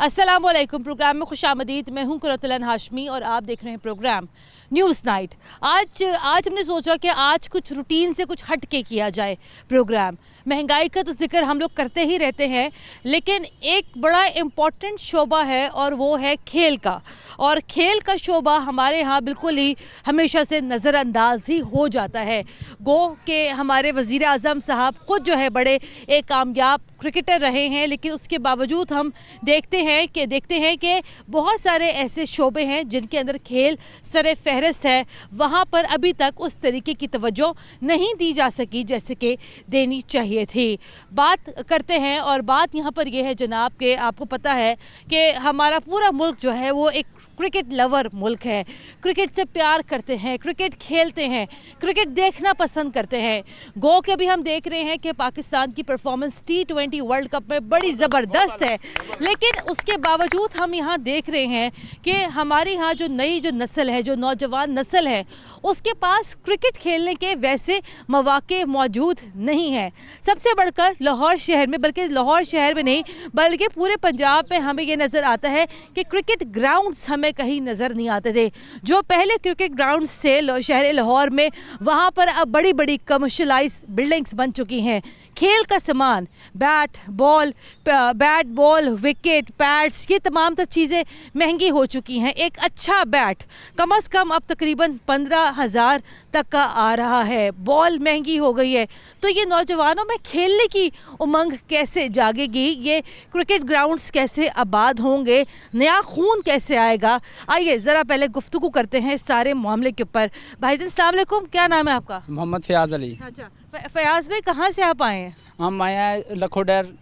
अस्सलामुअलैकुम। प्रोग्राम में खुशामदीद। मैं हूं कुरतुलन हाशमी और आप देख रहे हैं प्रोग्राम न्यूज़ नाइट। आज हमने सोचा कि आज कुछ रूटीन से कुछ हट के किया जाए प्रोग्राम। महंगाई का तो जिक्र हम लोग करते ही रहते हैं, लेकिन एक बड़ा इम्पॉर्टेंट शोबा है और वो है खेल का। और खेल का शोबा हमारे यहाँ बिल्कुल ही हमेशा से नज़रअंदाज ही हो जाता है। गो के हमारे वज़ीर आज़म साहब खुद जो है बड़े एक कामयाब क्रिकेटर रहे हैं, लेकिन उसके बावजूद हम देखते हैं कि बहुत सारे ऐसे शोबे हैं जिनके अंदर खेल सरे फहरिस्त है। वहाँ पर अभी तक उस तरीके की तवज्जो नहीं दी जा सकी जैसे कि देनी चाहिए थी। बात करते हैं और बात यहाँ पर यह है जनाब कि आपको पता है कि हमारा पूरा मुल्क जो है वो एक क्रिकेट लवर मुल्क है। क्रिकेट से प्यार करते हैं, क्रिकेट खेलते हैं, क्रिकेट देखना पसंद करते हैं। गो के अभी हम देख रहे हैं कि पाकिस्तान की परफॉर्मेंस T20 वर्ल्ड कप में बड़ी ज़बरदस्त है, लेकिन उसके बावजूद हम यहाँ देख रहे हैं कि हमारे यहाँ जो नस्ल है, जो नौजवान नस्ल है, उसके पास क्रिकेट खेलने के वैसे मौके मौजूद नहीं हैं। सबसे बढ़कर लाहौर शहर में, बल्कि लाहौर शहर में नहीं बल्कि पूरे पंजाब में हमें ये नज़र आता है कि क्रिकेट ग्राउंड्स हमें कहीं नज़र नहीं आते थे। जो पहले क्रिकेट ग्राउंड्स थे शहर लाहौर में, वहाँ पर अब बड़ी बड़ी कमर्शलाइज बिल्डिंग्स बन चुकी हैं। खेल का सामान, बैट बॉल, विकेट, पैड्स, ये तमाम तो चीज़ें महंगी हो चुकी हैं। एक अच्छा बैट कम से कम अब तकरीबन 15,000 तक का आ रहा है। बॉल महंगी हो गई है। तो ये नौजवानों में खेलने की उमंग कैसे जागेगी, ये क्रिकेट ग्राउंड्स कैसे आबाद होंगे, नया खून कैसे आएगा? आइए ज़रा पहले गुफ्तगू करते हैं इस सारे मामले के ऊपर। भाईजान अस्सलाम वालेकुम, क्या नाम है आपका? मोहम्मद फयाज अली। अच्छा फयाज भाई, कहाँ से आप आए हैं? हम आए हैं लखोडैर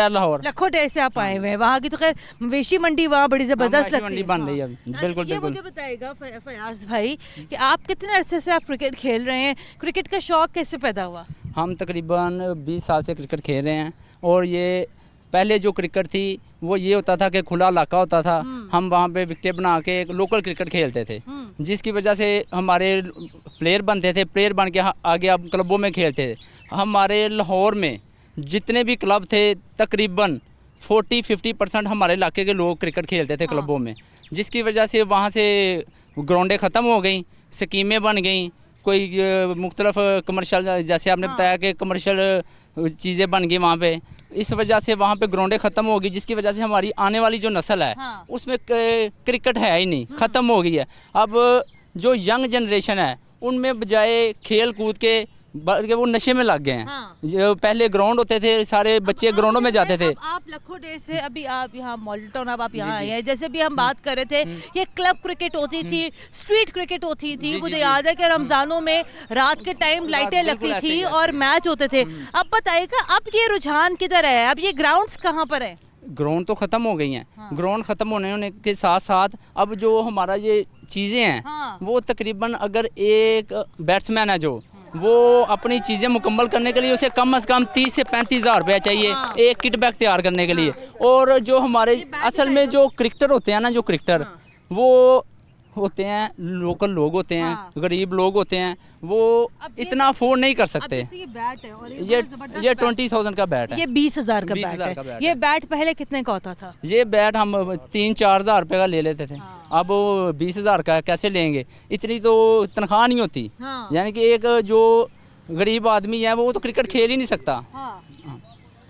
लाहौर। लखोडैर से आप आए हुए हैं। वहाँ की तो खैर मवेशी मंडी वहाँ बड़ी ज़बरदस्त लगती है। मंडी बन रही है बिल्कुल ये बिल्कुल। मुझे बताइएगा फयाज भाई कि आप कितने अरसे से आप क्रिकेट खेल रहे हैं? क्रिकेट का शौक़ कैसे पैदा हुआ? हम तकरीबन 20 साल से क्रिकेट खेल रहे हैं। और ये पहले जो क्रिकेट थी वो ये होता था कि खुला इलाका होता था, हम वहाँ पे विकेट बना के एक लोकल क्रिकेट खेलते थे, जिसकी वजह से हमारे प्लेयर बनते थे। प्लेयर बन के आगे अब क्लबों में खेलते थे। हमारे लाहौर में जितने भी क्लब थे तकरीबन 40-50% हमारे इलाके के लोग क्रिकेट खेलते थे क्लबों में, जिसकी वजह से वहाँ से ग्राउंडें ख़त्म हो गई, स्कीमें बन गई, कोई मुख्तलिफ कमर्शियल, जैसे आपने बताया कि कमर्शियल चीज़ें बन गई वहाँ पे। इस वजह से वहाँ पे ग्राउंडें ख़त्म हो गई, जिसकी वजह से हमारी आने वाली जो नस्ल है उसमें क्रिकेट है ही नहीं, ख़त्म हो गई है। अब जो यंग जनरेशन है उनमें बजाय खेल कूद के बल्कि वो नशे में लग गए हैं। जो पहले ग्राउंड होते थे, सारे बच्चे ग्राउंडों में जाते थे। आप लखोडैर से अभी आप यहाँ मॉडल टाउन, अब आप यहाँ आए हैं। जैसे भी हम बात कर रहे थे, ये क्लब क्रिकेट होती थी, स्ट्रीट क्रिकेट होती थी। मुझे याद है कि रमजानों में रात के टाइम लाइटें लगती थी और मैच होते थे। अब बताइएगा अब ये रुझान किधर है? अब ये ग्राउंड्स कहाँ पर है? ग्राउंड तो ख़त्म हो गई हैं। ग्राउंड ख़त्म होने के साथ साथ अब जो हमारा ये चीज़ें हैं वो तकरीबन, अगर एक बैट्समैन है जो वो अपनी चीज़ें मुकम्मल करने के लिए उसे कम से कम 30 से 35 हज़ार रुपया चाहिए एक किट बैग तैयार करने के लिए। और जो हमारे असल में जो क्रिकेटर होते हैं ना, जो क्रिकेटर वो होते हैं लोकल लोग होते हैं, गरीब लोग होते हैं, वो इतना अफोर्ड नहीं कर सकते। ये बैट है और ये 20,000 का बैट है, ये 20,000 का बैट है। ये बैट पहले कितने का होता था? ये बैट हम 3-4 हज़ार रुपये का ले लेते थे। अब 20,000 का कैसे लेंगे? इतनी तो तनख्वाह नहीं होती। यानी कि एक जो गरीब आदमी है वो तो क्रिकेट खेल ही नहीं सकता।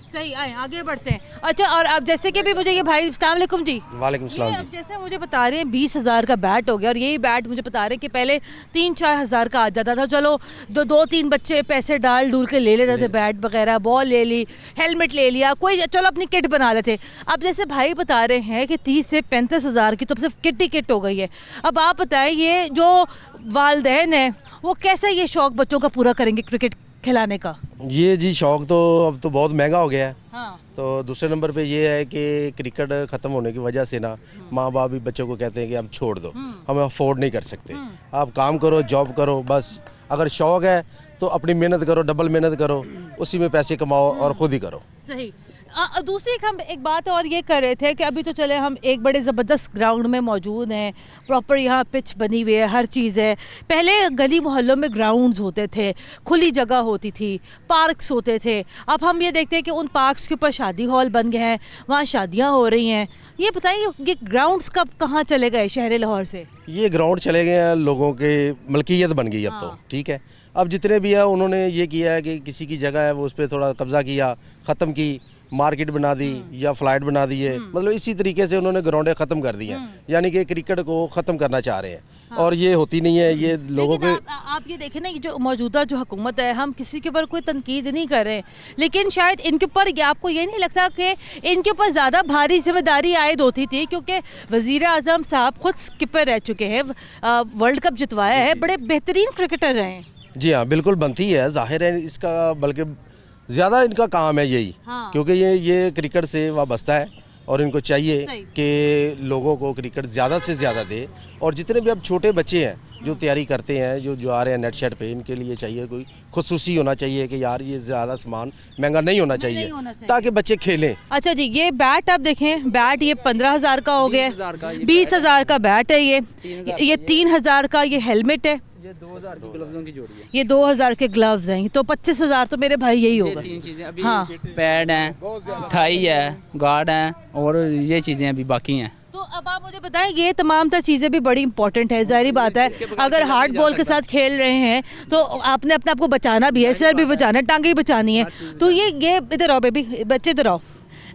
सही, आए आगे बढ़ते हैं। अच्छा, और अब जैसे कि भी मुझे ये भाई, अस्सलाम वालेकुम जी। वालेकुम सलाम जी। जैसे मुझे बता रहे हैं 20,000 का बैट हो गया, और यही बैट मुझे बता रहे हैं कि पहले 3-4 हज़ार का आ जाता था। चलो 2-3 बच्चे पैसे डाल डूल के ले लेते थे, बैट वगैरह, बॉल ले ली, हेलमेट ले लिया, कोई चलो अपनी किट बना लेते। अब जैसे भाई बता रहे हैं कि 30 से 35 हज़ार की तो सिर्फ किट ही किट हो गई है। अब आप बताएं, ये जो वालिदैन है वो कैसे ये शौक़ बच्चों का पूरा करेंगे क्रिकेट खिलाने का? ये जी शौक़ तो अब तो बहुत महंगा हो गया है। हाँ। तो दूसरे नंबर पे ये है कि क्रिकेट ख़त्म होने की वजह से ना माँ बाप भी बच्चों को कहते हैं कि अब छोड़ दो, हम अफोर्ड नहीं कर सकते, आप काम करो, जॉब करो, बस अगर शौक़ है तो अपनी मेहनत करो, डबल मेहनत करो, उसी में पैसे कमाओ और ख़ुद ही करो। सही। दूसरी हम एक बात और ये कर रहे थे कि अभी तो चले हम एक बड़े ज़बरदस्त ग्राउंड में मौजूद हैं, प्रॉपर यहाँ पिच बनी हुई है, हर चीज़ है। पहले गली मोहल्लों में ग्राउंड्स होते थे, खुली जगह होती थी, पार्क्स होते थे। अब हम ये देखते हैं कि उन पार्क्स के ऊपर शादी हॉल बन गए हैं, वहाँ शादियाँ हो रही हैं। ये बताइए ये ग्राउंड्स कब कहाँ चले गए शहर लाहौर से? ये ग्राउंड चले गए हैं, लोगों के मलकियत बन गई अब तो, ठीक है। अब जितने भी है उन्होंने ये किया है कि किसी की जगह है वो उस पर थोड़ा कब्जा किया, ख़त्म की, मार्केट बना दी या फ्लाइट बना दिए, मतलब इसी तरीके से उन्होंने ग्राउंडें ख़त्म कर दी हैं। यानी कि क्रिकेट को ख़त्म करना चाह रहे हैं और ये होती नहीं है। ये लोगों के आप ये देखें ना, ये जो मौजूदा जो हुकूमत है, हम किसी के ऊपर कोई तनकीद नहीं कर रहे हैं, लेकिन शायद इनके ऊपर आपको ये नहीं लगता कि इनके ऊपर ज़्यादा भारी जिम्मेदारी आयद होती थी, क्योंकि वज़ीर आज़म साहब खुद स्किपर रह चुके हैं, वर्ल्ड कप जितवाया है, बड़े बेहतरीन क्रिकेटर रहे हैं। जी हाँ, बिल्कुल बनती है, जाहिर है इसका, बल्कि ज़्यादा इनका काम है यही। हाँ। क्योंकि ये क्रिकेट से वाबस्ता है और इनको चाहिए कि लोगों को क्रिकेट ज़्यादा से ज़्यादा दे। और जितने भी अब छोटे बच्चे हैं जो तैयारी करते हैं, जो आ रहे हैं नेट शेट पे, इनके लिए चाहिए कोई खुसूसी होना चाहिए कि यार ये ज़्यादा सामान महंगा नहीं होना चाहिए, ताकि बच्चे खेलें। अच्छा जी, ये बैट आप देखें, बैट ये 15,000 का हो गया, 20,000 का बैट है, ये 3,000 का ये हेलमेट है, ये 2,000 की ग्लव्सों की जोड़ी है, ये 2,000 के ग्लव्स हैं, तो 25,000 तो मेरे भाई यही होगा। तीन चीज़ें अभी, हाँ। पैड हैं, थाई है, गार्ड हैं और ये चीज़ें अभी बाकी हैं। तो अब आप मुझे बताएं, ये तमाम तर चीज़ें भी बड़ी इंपॉर्टेंट है, ज़ाहिर बात है। अगर हार्ड बॉल के साथ खेल रहे हैं तो आपने अपने आप को बचाना भी है, सर भी बचाना है, टांगे भी बचानी है। तो ये इधर आओ बेबी, बच्चे इधर आओ।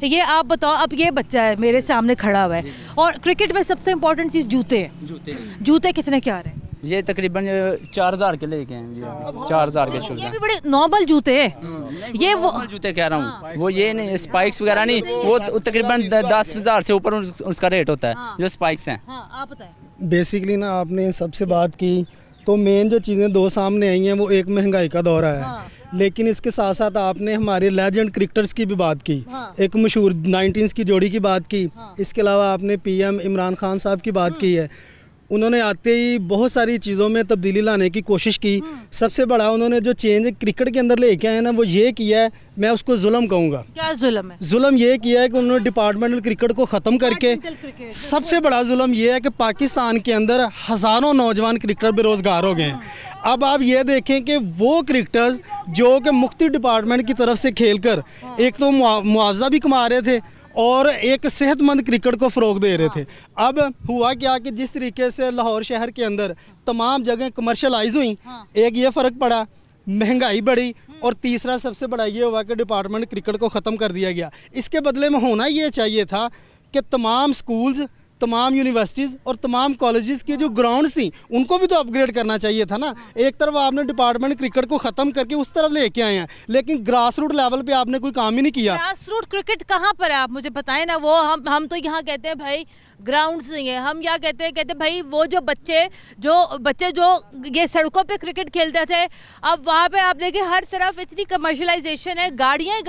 ये आप बताओ, अब ये बच्चा है मेरे सामने खड़ा हुआ है, और क्रिकेट में सबसे इम्पोर्टेंट चीज़ जूते हैं। जूते कितने क्या रहे हैं? ये तकरीबन 4,000 के लेके हैं, 4,000 के शूज़ ये हैं। भी बड़े नॉर्मल जूते हैं, ये वो जूते कह रहा हूँ, वो ये नहीं स्पाइक्स वगैरह नहीं, वो तकरीबन 10,000 से ऊपर उसका रेट होता है जो स्पाइक्स हैं। हाँ, आप बताएं। बेसिकली ना आपने सबसे बात की तो मेन जो चीज़ें दो सामने आई हैं वो एक महंगाई का दौर है, लेकिन इसके साथ साथ आपने हमारे लेजेंड क्रिकेटर्स की भी बात की, एक मशहूर 19s की जोड़ी की बात की, इसके अलावा आपने पीएम इमरान खान साहब की बात की है। उन्होंने आते ही बहुत सारी चीज़ों में तब्दीली लाने की कोशिश की। सबसे बड़ा उन्होंने जो चेंज क्रिकेट के अंदर लेके आए ना, वो ये किया है, मैं उसको जुल्म कहूँगा। क्या जुल्म है? जुल्म ये किया है कि उन्होंने डिपार्टमेंटल क्रिकेट को ख़त्म करके, सबसे बड़ा जुल्म ये है कि पाकिस्तान के अंदर हज़ारों नौजवान क्रिकेटर बेरोज़गार हो गए हैं। अब आप ये देखें कि वो क्रिकेटर्स जो कि मुख्तलिफ डिपार्टमेंट की तरफ से खेलकर एक तो मुआवजा भी कमा रहे थे और एक सेहतमंद क्रिकेट को फ़रोग दे रहे थे। अब हुआ क्या कि जिस तरीके से लाहौर शहर के अंदर तमाम जगह कमर्शलाइज हुई, एक ये फ़र्क पड़ा, महंगाई बढ़ी, और तीसरा सबसे बड़ा ये हुआ कि डिपार्टमेंट क्रिकेट को ख़त्म कर दिया गया। इसके बदले में होना ये चाहिए था कि तमाम स्कूल्स, तमाम यूनिवर्सिटीज़ और तमाम कॉलेजेस की जो ग्राउंड्स थी उनको भी तो अपग्रेड करना चाहिए था ना। एक तरफ आपने डिपार्टमेंट क्रिकेट को ख़त्म करके उस तरफ लेके आए हैं, लेकिन ग्रास रूट लेवल पे आपने कोई काम ही नहीं किया। ग्रास रूट क्रिकेट कहाँ पर है, आप मुझे बताएं ना। वो हम तो यहाँ कहते हैं भाई ग्राउंड्स नहीं है, हम क्या कहते हैं भाई वो जो बच्चे जो ये सड़कों पे क्रिकेट खेलते थे, अब वहाँ पे आप देखिए हर तरफ इतनी कमर्शलाइजेशन है, गाड़ियाँ।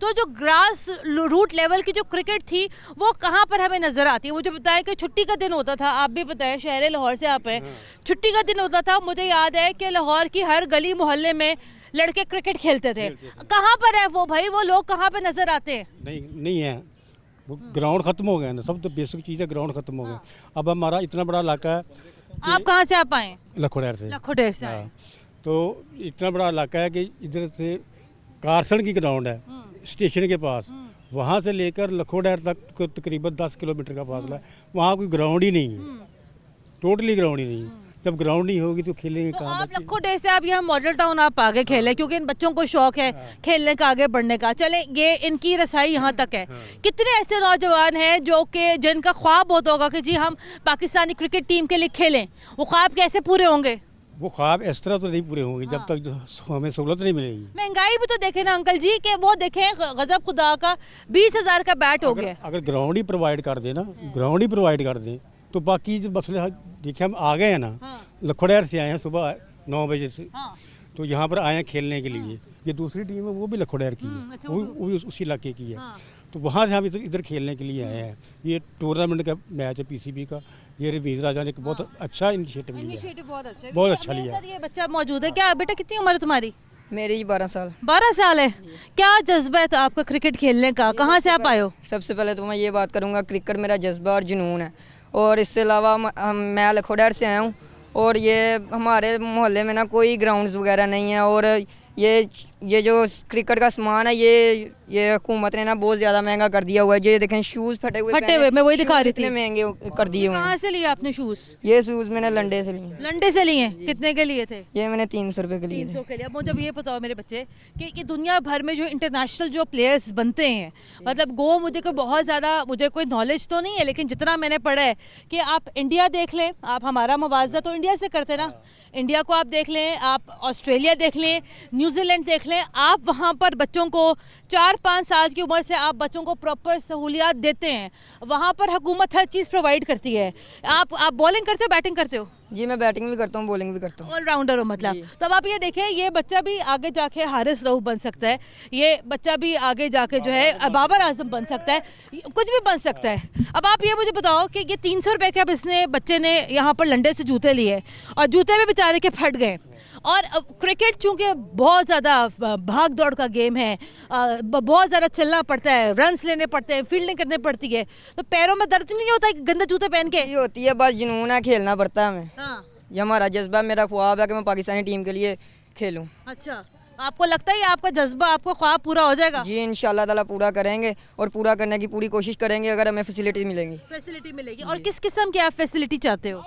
तो जो ग्रास रूट लेवल की जो क्रिकेट थी वो कहाँ पर हमें नज़र आती है? मुझे बताया कि छुट्टी का दिन होता था, आप भी बताएं, शहर लाहौर से आप हैं, छुट्टी का दिन होता था, मुझे याद है कि लाहौर की हर गली मोहल्ले में लड़के क्रिकेट खेलते थे। कहाँ पर है वो भाई, वो लोग कहाँ पर नज़र आते हैं? नहीं है, वो ग्राउंड ख़त्म हो गए ना, सब तो बेसिक चीज़ है, ग्राउंड ख़त्म हो गए। अब हमारा इतना बड़ा इलाका है। आप कहाँ से आप आए? लखोडेर से। लखोडेर से आए। तो इतना बड़ा इलाका है कि इधर से कारसन की ग्राउंड है स्टेशन के पास, वहाँ से लेकर लखोडेर तक तकरीबन 10 किलोमीटर का फासला है, वहाँ कोई ग्राउंड ही नहीं है, टोटली ग्राउंड ही नहीं है। जब ग्राउंड नहीं होगी तो खेलेंगे तो कहाँ आप बच्चे? लखोडेर से आप यहाँ मॉडल टाउन आप आगे खेले, क्योंकि इन बच्चों को शौक है खेलने का, आगे बढ़ने का। चले, ये इनकी रसाई यहाँ तक है। कितने ऐसे नौजवान हैं जो कि जिनका ख्वाब होता होगा कि जी हम पाकिस्तानी क्रिकेट टीम के लिए खेलें, वो ख्वाब कैसे पूरे होंगे? वो ख्वाब इस तरह तो नहीं पूरे होंगे जब तक हमें सहूलत नहीं मिलेगी। महंगाई भी तो देखें ना अंकल जी, कि वो देखें गजब खुदा का 20,000 का बैट हो गया। अगर ग्राउंड ही प्रोवाइड कर दें ना, ग्राउंड ही प्रोवाइड कर दें तो बाकी जो मसले देखिए, हम आ गए हैं ना, लखोडेर से आए हैं सुबह 9 बजे से, तो यहाँ पर आए हैं खेलने के लिए। ये दूसरी टीम है वो भी लखोडेर की है, अच्छा, वो भी उसी इलाके की है। तो वहाँ से हम इधर खेलने के लिए आए हैं। ये टूर्नामेंट का मैच है पीसीबी का, ये रवीज राजा ने एक बहुत अच्छा इनिशिएटिव लिया है, बहुत अच्छा बहुत अच्छा लिया। ये बच्चा मौजूद है क्या? बेटा कितनी उम्र है तुम्हारी? मेरी 12 साल। 12 साल है। क्या जज्बा है तो आपका क्रिकेट खेलने का, कहाँ से आप आए हो? सबसे पहले तो मैं ये बात करूँगा, क्रिकेट मेरा जज्बा और जुनून है। और इसके अलावा मैं लखोडैर से आया हूँ और ये हमारे मोहल्ले में ना कोई ग्राउंड्स वगैरह नहीं है। और ये जो क्रिकेट का सामान है ये हुकूमत ने ना बहुत ज़्यादा महंगा कर दिया हुआ है। ये देखें शूज़ फटे हुए, मैं वही दिखा रही थी। इतने महंगे कर दिए हुए कहाँ हैं। से लिए आपने शूज़? ये शूज़ मैंने लंडे से लिए। लंडे से लिए? कितने के लिए थे? ये मैंने 300 रुपये के लिए थे। 300 के लिए। अब मुझे ये बताओ मेरे बच्चे कि ये दुनिया भर में जो इंटरनेशनल जो प्लेयर्स बनते हैं, मतलब मुझे कोई बहुत ज़्यादा मुझे कोई नॉलेज तो नहीं है, लेकिन जितना मैंने पढ़ा है कि आप इंडिया देख लें, आप हमारा मुवावजा तो इंडिया से करते ना, इंडिया को आप देख लें, आप ऑस्ट्रेलिया देख लें, न्यूजीलैंड देख लें, आप वहाँ पर बच्चों को 4-5 साल की उम्र से आप बच्चों को प्रॉपर सहूलियात देते हैं। वहाँ पर हुकूमत हर चीज़ प्रोवाइड करती है। आप बॉलिंग करते हो, बैटिंग करते हो? जी मैं बैटिंग भी करता हूँ, बॉलिंग भी करता हूँ। ऑलराउंडर हो मतलब। तो अब आप ये देखें, ये बच्चा भी आगे जाके हारिस रऊफ बन सकता है, ये बच्चा भी आगे जाके जो है बाबर आजम बन सकता है, कुछ भी बन सकता है। अब आप ये मुझे बताओ कि ये 300 रुपये के अब इसने बच्चे ने यहाँ पर लंडे से जूते लिए और जूते भी बेचारे के फट गए। और क्रिकेट चूँकि बहुत ज़्यादा भाग दौड़ का गेम है, बहुत ज़्यादा चलना पड़ता है, रन्स लेने पड़ते हैं, फील्डिंग करनी पड़ती है, तो पैरों में दर्द नहीं होता है गंदे जूते पहन के? ये होती है, बस जुनून है, खेलना पड़ता है हमें। हाँ। ये हमारा जज्बा, मेरा ख्वाब है कि मैं पाकिस्तानी टीम के लिए खेलूं। अच्छा, आपको लगता है ये आपका जज्बा, आपका ख्वाब पूरा हो जाएगा? जी इंशाल्लाह ताला पूरा करेंगे और पूरा करने की पूरी कोशिश करेंगे अगर हमें फैसिलिटी मिलेंगी। फैसिलिटी मिलेगी। और किस किस्म की आप फैसिलिटी चाहते हो?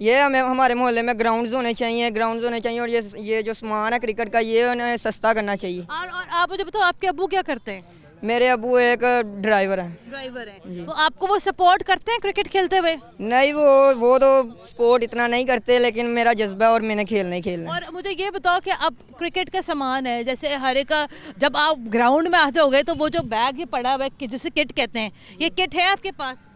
ये हमें हमारे मोहल्ले में ग्राउंड्स होने चाहिए और ये जो सामान है क्रिकेट का ये उन्हें सस्ता करना चाहिए। और आप मुझे बताओ, आपके अब्बू क्या करते हैं? मेरे अब्बू एक ड्राइवर हैं। ड्राइवर हैं। तो आपको वो सपोर्ट करते हैं क्रिकेट खेलते हुए? नहीं, वो तो स्पोर्ट इतना नहीं करते, लेकिन मेरा जज्बा और मैंने खेलना ही खेलना है। और मुझे ये बताओ कि अब क्रिकेट का सामान है, जैसे हर एक का, जब आप ग्राउंड में आते होगे तो वो जो बैग ये पड़ा हुआ है जिसे किट कहते हैं, ये किट है आपके पास?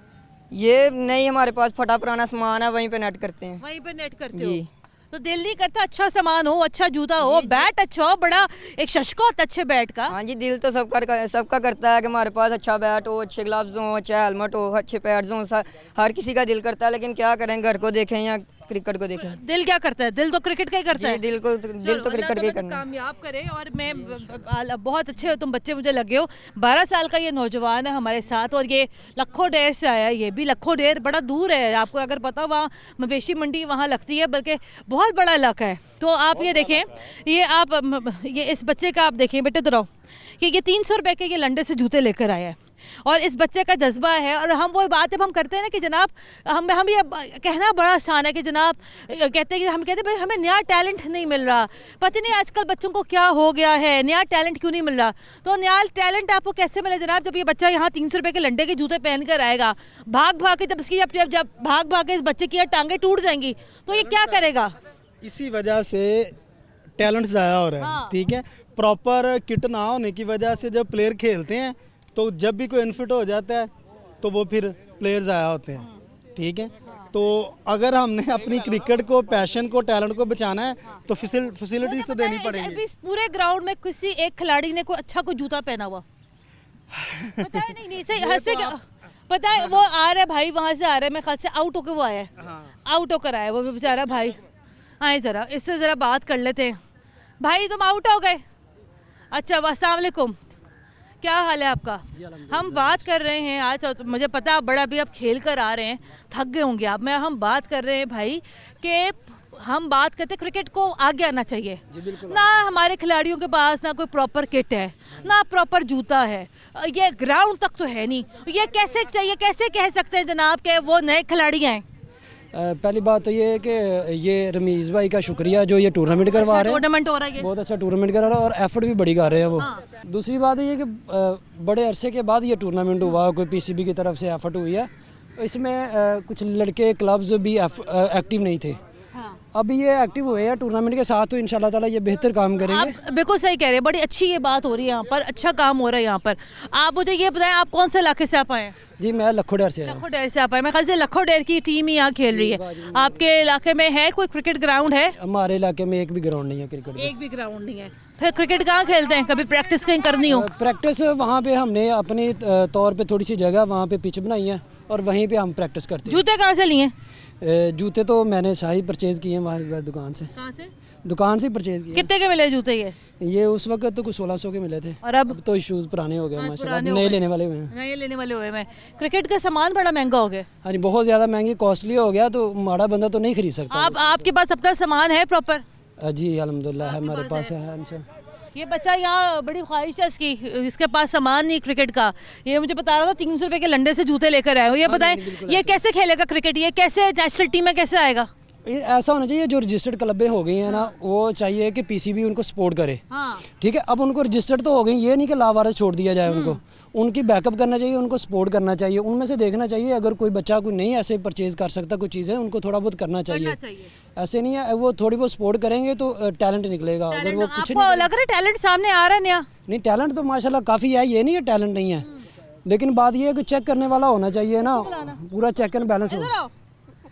ये नहीं, हमारे पास फटा पुराना सामान है, वहीं पे नेट करते हैं। वहीं पे नेट करते हो? तो दिल नहीं करता अच्छा सामान हो, अच्छा जूता हो, बैट अच्छा हो, बड़ा एक शशका होता अच्छे बैट का? हाँ जी, दिल तो सबका करता है कि हमारे पास अच्छा बैट हो, अच्छे ग्लव्स हो, अच्छा हेलमेट हो, अच्छे पैड्स हो, हर किसी का दिल करता है, लेकिन क्या करें, घर को देखें या क्रिकेट को देखें। दिल क्या करता है? दिल तो क्रिकेट का ही करता है। दिल तो क्रिकेट का ही करना है। कामयाब करे। और मैं बहुत अच्छे हो तुम बच्चे, मुझे लगे हो। 12 साल का ये नौजवान है हमारे साथ और ये लखोडेर से आया है। ये भी लखोडेर बड़ा दूर है, आपको अगर पता हो, वहाँ मवेशी मंडी वहाँ लगती है, बल्कि बहुत बड़ा इलाका है। तो आप ये देखें, ये इस बच्चे का आप देखें, बेटे इधर आओ, कि ये 300 रुपये के ये लंडे से जूते लेकर आया है और इस बच्चे का जज्बा है। और हम वो बात जब हम करते हैं ना कि जनाब, हम ये कहना बड़ा आसान है कि जनाब कहते हैं कि हम कहते हैं भाई हमें नया टैलेंट नहीं मिल रहा, पता नहीं आजकल बच्चों को क्या हो गया है, नया टैलेंट क्यों नहीं मिल रहा। तो नया टैलेंट आपको कैसे मिले जनाब? जब ये बच्चा यहाँ 300 रुपये के लंडे के जूते पहन कर आएगा, भाग भाग के, जब भाग भाग के इस बच्चे की टांगें टूट जाएंगी तो ये क्या करेगा? इसी वजह से टैलेंट ज़ाया हो रहा है। ठीक है, प्रॉपर किट ना होने की वजह से जब प्लेयर खेलते हैं तो जब भी कोई अनफिट हो जाता है तो वो फिर प्लेयर ज़ाया होते हैं। ठीक है, तो अगर हमने अपनी क्रिकेट को, पैशन को, टैलेंट को बचाना है तो फैसिलिटीज तो देनी पड़ेगी। पूरे ग्राउंड में किसी एक खिलाड़ी ने कोई अच्छा कोई जूता पहना हुआ पता है? नहीं से हंसे पता है, वो आ रहा है भाई, वहाँ से आ रहा है, मैं ख्याल से आउट होकर वो आया है, आउट होकर आया वो बेचारा भाई। आए ज़रा इससे ज़रा बात कर लेते हैं। भाई तुम आउट हो गए? अच्छा, अस्सलाम वालेकुम, क्या हाल है आपका? हम बात कर रहे हैं आज, तो मुझे पता है आप बड़ा भी आप खेल कर आ रहे हैं, थक गए होंगे आप। हम बात कर रहे हैं भाई कि हम बात करते क्रिकेट को आगे आना चाहिए ना। हमारे खिलाड़ियों के पास ना कोई प्रॉपर किट है, ना प्रॉपर जूता है, ये ग्राउंड तक तो है नहीं। ये कैसे चाहिए, कैसे कह सकते हैं जनाब कि वो नए खिलाड़ी हैं? पहली बात तो ये है कि ये रमीज़ भाई का शुक्रिया जो ये टूर्नामेंट करवा रहे हैं। टूर्नामेंट हो रहा है, बहुत अच्छा टूर्नामेंट करा रहा है और एफर्ट भी बड़ी कर रहे हैं वो। दूसरी बात ये कि बड़े अरसे के बाद ये टूर्नामेंट हुआ, कोई पीसीबी की तरफ से एफर्ट हुई है। इसमें कुछ लड़के क्लब्स भी एक्टिव नहीं थे, अभी ये एक्टिव हुए हैं टूर्नामेंट के साथ, तो इंशाल्लाह ताला ये बेहतर काम करेंगे। आप बिल्कुल सही कह रहे हैं, बड़ी अच्छी ये बात हो रही है यहाँ पर, अच्छा काम हो रहा है यहाँ पर। आप मुझे ये बताएं, आप कौन से इलाके से आप आए हैं? जी मैं लखोडेर से आया। लखोडेर से आप आए? मैं ख्याल से लखोडेर की टीम ही यहाँ खेल रही है। आपके इलाके में है कोई क्रिकेट ग्राउंड है? हमारे इलाके में एक भी ग्राउंड नहीं है क्रिकेट, एक भी ग्राउंड नहीं है। फिर क्रिकेट कहाँ खेलते हैं? कभी प्रैक्टिस कहीं करनी हो? प्रैक्टिस वहाँ पे हमने अपने तौर पे थोड़ी सी जगह वहाँ पे पिच बनाई है, और वहीं पे हम प्रैक्टिस करते हैं। जूते कहाँ से लिए? जूते तो मैंने शाही परचेज़ किए हैं वहाँ दुकान से। कहाँ से? दुकान से परचेज़ किए। कितने के मिले जूते ये? उस वक्त तो कुछ 1600 के मिले थे, और अब तो शूज़ पुराने हो गए हाँ, माशाल्लाह, पुराने हो नए गए। लेने वाले हुए हैं। नए लेने वाले हुए मैं। क्रिकेट का सामान बड़ा महंगा हो गया। हाँ जी, बहुत ज़्यादा महंगी कॉस्टली हो गया, तो माड़ा बंदा तो नहीं खरीद सकता। आपके पास अपना सामान है प्रॉपर? जी अल्हम्दुलिल्लाह है, हमारे पास है इंशाल्लाह। ये बच्चा यहाँ बड़ी ख्वाहिश है इसकी, इसके पास सामान नहीं क्रिकेट का। ये मुझे बता रहा था 300 रुपए के लंडे से जूते लेकर आए हो। ये बताएं ये कैसे खेलेगा क्रिकेट? ये कैसे नेशनल टीम में कैसे आएगा? ये ऐसा होना चाहिए, जो रजिस्टर्ड क्लबें हो गई हैं ना, वो चाहिए कि पीसीबी उनको सपोर्ट करे। हाँ। ठीक है, अब उनको रजिस्टर्ड तो हो गई, ये नहीं कि लावारिस छोड़ दिया जाए उनको। उनकी बैकअप करना चाहिए, उनको सपोर्ट करना चाहिए, उनमें से देखना चाहिए अगर कोई बच्चा कोई नहीं ऐसे परचेज़ कर सकता कोई चीज़ें, उनको थोड़ा बहुत करना चाहिए। ऐसे नहीं है, वो थोड़ी बहुत सपोर्ट करेंगे तो टैलेंट निकलेगा। अगर वो कुछ आपको लग रहा है टैलेंट सामने आ रहा है नया? नहीं, टैलेंट तो माशाल्लाह काफ़ी है, ये नहीं है टैलेंट नहीं है, लेकिन बात ये है कि चेक करने वाला होना चाहिए ना, पूरा चेक एंड बैलेंस हो। इधर आओ।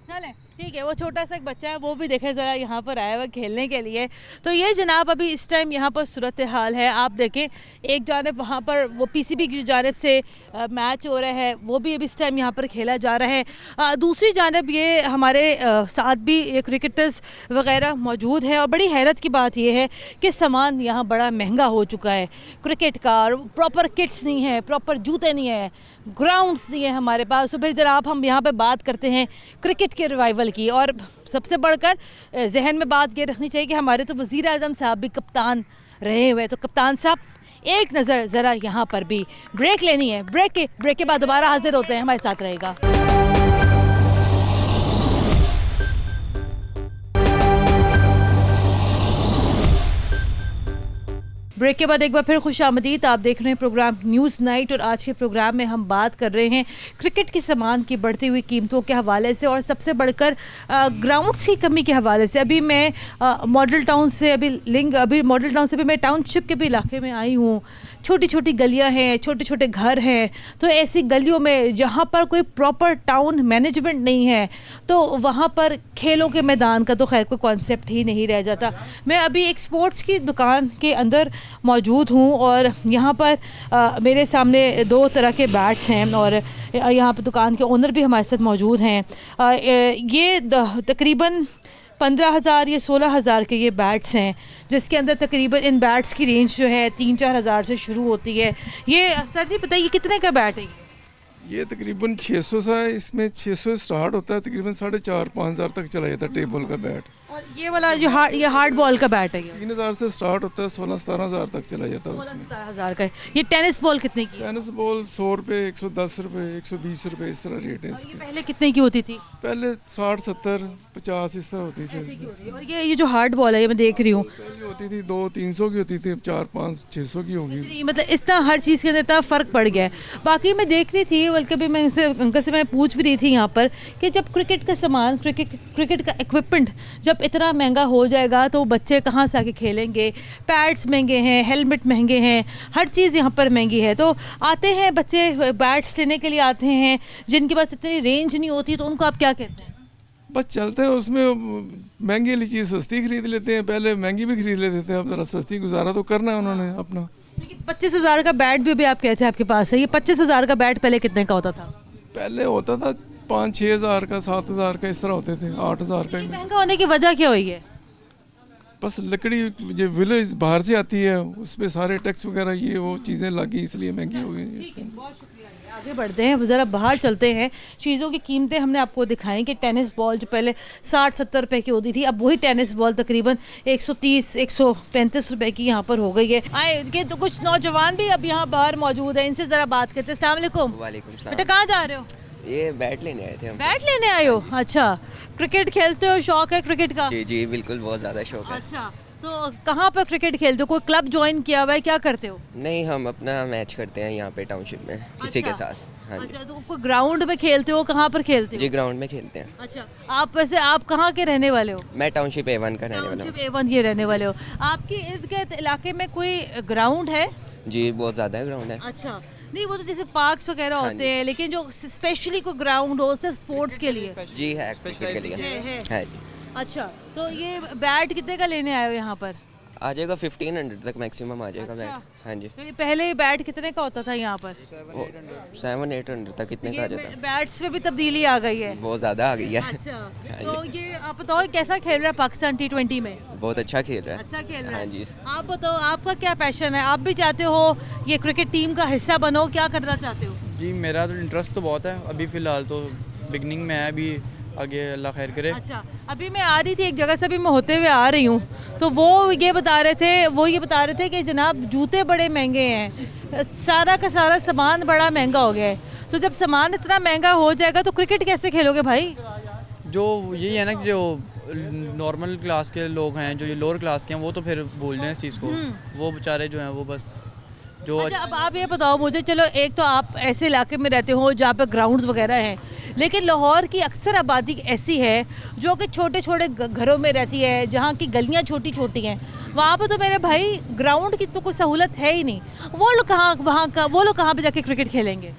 चलें, ठीक है। वो छोटा सा एक बच्चा है, वो भी देखे ज़रा यहाँ पर आया हुआ खेलने के लिए। तो ये जनाब अभी इस टाइम यहाँ पर सूरत हाल है, आप देखें एक जानब वहाँ पर वो पीसीबी की जानब से मैच हो रहा है, वो भी अभी इस टाइम यहाँ पर खेला जा रहा है। दूसरी जानब ये हमारे साथ भी ये क्रिकेटर्स वगैरह मौजूद है। और बड़ी हैरत की बात यह है कि सामान यहाँ बड़ा महंगा हो चुका है क्रिकेट का, और प्रॉपर किट्स नहीं है, प्रॉपर जूते नहीं है, ग्राउंड्स नहीं है हमारे पास। तो फिर ज़रा हम यहाँ पर बात करते हैं क्रिकेट के रिवाइवल की। और सबसे बढ़कर जहन में बात ये रखनी चाहिए कि हमारे तो वज़ीर आज़म साहब भी कप्तान रहे हुए। तो कप्तान साहब एक नज़र ज़रा यहाँ पर भी ब्रेक लेनी है, ब्रेक के बाद दोबारा हाजिर होते हैं, हमारे साथ रहेगा। ब्रेक के बाद एक बार फिर खुशामदीद। आप देख रहे हैं प्रोग्राम न्यूज़ नाइट, और आज के प्रोग्राम में हम बात कर रहे हैं क्रिकेट के सामान की बढ़ती हुई कीमतों के हवाले से, और सबसे बढ़कर ग्राउंड्स की कमी के हवाले से। अभी मैं मॉडल टाउन से अभी मॉडल टाउन से भी मैं टाउनशिप के भी इलाके में आई हूँ। छोटी छोटी गलियाँ हैं, छोटे छोटे घर हैं। तो ऐसी गलियों में जहाँ पर कोई प्रॉपर टाउन मैनेजमेंट नहीं है, तो वहाँ पर खेलों के मैदान का तो खैर कोई कॉन्सेप्ट ही नहीं रह जाता। मैं अभी एक स्पोर्ट्स की दुकान के अंदर मौजूद हूँ, और यहाँ पर मेरे सामने दो तरह के बैट्स हैं, और यहाँ पर दुकान के ओनर भी हमारे साथ मौजूद हैं। ये तकरीबन 15,000 या 16,000 के ये बैट्स हैं, जिसके अंदर तकरीबन इन बैट्स की रेंज जो है 3-4 हज़ार से शुरू होती है। ये सर जी बताइए कितने का बैट है ये? तकरीबन 600 सा है, इसमें 600 स्टार्ट होता है, तकरीबन 4,500-5 हज़ार तक चला जाता है टेबल का बैट। और ये वाला जो हार्ड बॉल का बैट है, 3,000 से स्टार्ट होता है, 16-17 हज़ार तक चला जाता है उसमें। 16,000 का है। ये टेनिस बॉल कितने की है? टेनिस बॉल 100 रुपये, 110 रुपये, 120 रुपये, इस तरह रेट है ये इसके। पहले कितने की होती थी? पहले 60, 70, 50 इस तरह होती थी। और ये जो हार्ड बॉल है, ये मैं देख रही हूँ, पहले होती थी 200-300 की होती थी, 4-5, 600 की होगी। मतलब इतना हर चीज़ के अंदर इतना फ़र्क पड़ गया है। बाकी मैं देख रही थी, बल्कि भी मैं उनसे अंकल से मैं पूछ भी रही थी यहाँ पर कि जब क्रिकेट का सामान, क्रिकेट का इक्विपमेंट जब इतना महंगा हो जाएगा तो बच्चे कहाँ से आके खेलेंगे? पैड्स महंगे हैं, हेलमेट महंगे हैं, हर चीज़ यहाँ पर महंगी है। तो आते हैं बच्चे बैट्स लेने के लिए आते हैं, जिनके पास इतनी रेंज नहीं होती, तो उनको आप क्या कहते हैं? बस चलते हैं उसमें, महंगी वाली चीज़ सस्ती खरीद लेते हैं, पहले महंगी भी खरीद लेते थे, अब ज़रा सस्ती गुजारा तो करना है उन्होंने अपना। 25,000 का बैट भी आप कहते हैं आपके पास है। ये 25,000 का बैट पहले कितने का होता था? पहले होता था 5-6 हज़ार का, 7 हज़ार का, इस तरह होते थे, 8 हज़ार का। महंगा होने की वजह क्या हुई है? बस लकड़ी जो विलेज बाहर से आती है, उस पर सारे टैक्स वगैरह ये वो चीज़ें लगी, इसलिए महंगी हो गई। बहुत शुक्रिया। आगे बढ़ते हैं, ज़रा बाहर चलते हैं। चीज़ों की कीमतें हमने आपको दिखाई कि टेनिस बॉल जो पहले 60-70 रुपए की होती थी, अब वही टेनिस बॉल तकरीबन 130-135 रुपए की यहाँ पर हो गई है। आए के तो कुछ नौजवान भी अब यहाँ बाहर मौजूद हैं, इनसे ज़रा बात करते हैं। अस्सलाम वालेकुम। वालेकुम सलाम। बेटा कहाँ जा रहे हो? ये बैट लेने आए थे हम। बैट लेने आए हो? अच्छा, क्रिकेट खेलते हो, शौक है क्रिकेट का? जी जी बिल्कुल, बहुत ज़्यादा शौक है। अच्छा, तो कहाँ पर क्रिकेट खेलते हो? कोई क्लब ज्वाइन किया हुआ है, क्या करते हो? नहीं, हम अपना मैच करते हैं यहाँ पे टाउनशिप में किसी के अच्छा। साथ। हाँ जी। अच्छा, तो कोई ग्राउंड में खेलते हो? कहाँ पर खेलते हो? जी ग्राउंड में खेलते हैं। अच्छा, आप वैसे आप कहाँ के रहने वाले हो? मैं टाउनशिप A1 का रहने वाला हूँ। टाउनशिप A1 के रहने वाले हो। आपके इर्द गिर्द इलाके में कोई ग्राउंड है? जी बहुत ज़्यादा ग्राउंड है। अच्छा, नहीं वो तो जैसे पार्क्स वगैरह होते हैं, लेकिन जो स्पेशली कोई ग्राउंड हो सिर्फ स्पोर्ट्स के लिए? जी है, क्रिकेट के लिए है। है जी। अच्छा, तो ये बैट कितने का लेने आए हो यहाँ पर? आ जाएगा 1500 तक मैक्सिमम आ जाएगा अच्छा। बैट। हाँ जी, तो ये पहले बैट कितने का होता था यहाँ पर? 700-800 तक कितने का आ जाता है। बैट्स में भी तब्दीली आ गई है। बहुत ज़्यादा आ गई है। अच्छा, तो ये आप बताओ कैसा खेल रहा है पाकिस्तान T20 में? बहुत अच्छा खेल रहा है। अच्छा खेल रहा हाँ है। जी। आप बताओ आपका क्या पैशन है? आप भी चाहते हो ये क्रिकेट टीम का हिस्सा बनो, क्या करना चाहते हो? जी मेरा तो इंटरेस्ट तो बहुत है, अभी फ़िलहाल तो बिगनिंग में है, अभी आगे अल्लाह खैर करे। अच्छा, अभी मैं आ रही थी एक जगह से, अभी मैं होते हुए आ रही हूँ, तो वो ये बता रहे थे कि जनाब जूते बड़े महंगे हैं, सारा का सारा सामान बड़ा महंगा हो गया है। तो जब सामान इतना महंगा हो जाएगा तो क्रिकेट कैसे खेलोगे भाई? जो यही है ना कि जो नॉर्मल क्लास के लोग हैं, जो ये लोअर क्लास के हैं, वो तो फिर भूल जाएं इस चीज़ को, वो बेचारे जो हैं वो बस जो अच्छा, अब आप ये बताओ मुझे, चलो एक तो आप ऐसे इलाके में रहते हो जहाँ पे ग्राउंड्स वगैरह हैं, लेकिन लाहौर की अक्सर आबादी ऐसी है जो कि छोटे छोटे घरों में रहती है, जहाँ की गलियाँ छोटी छोटी हैं, वहाँ पे तो मेरे भाई ग्राउंड की तो कोई सहूलत है ही नहीं। वो लोग कहाँ पे जाके क्रिकेट खेलेंगे?